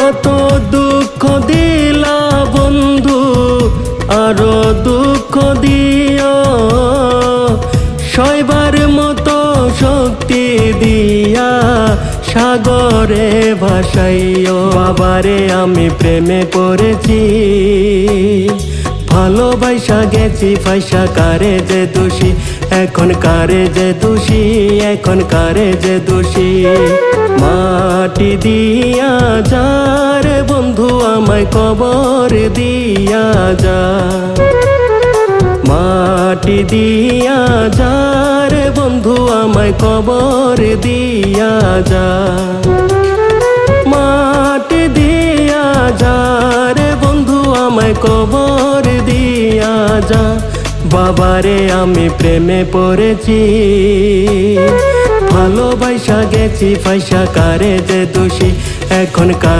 কত দুঃখ দিলা বন্ধু, আরো দুঃখ দিও, সইবার মতো শক্তি দিয়া সাগরে ভাসাইও। বাবারে আমি প্রেমে পড়েছি, ভালোবাসা গেছি ফাইসা, কারে যে দোষী এখন, কারে যে দোষী এখন, কারে যে দোষী। মাটি দিয়া যা রে বন্ধু আমায় কবর দিয়া যা, মাটি দিয়া যা রে বন্ধু আমায় কবর দিয়া যা, মাটি দিয়া যা রে বন্ধু আমায় কবর দিয়া যা। বাবারে আমি প্রেমে পড়েছি, ভালোবাসা গেছি ফাইসা, কারে যে দোষী এখন, কারে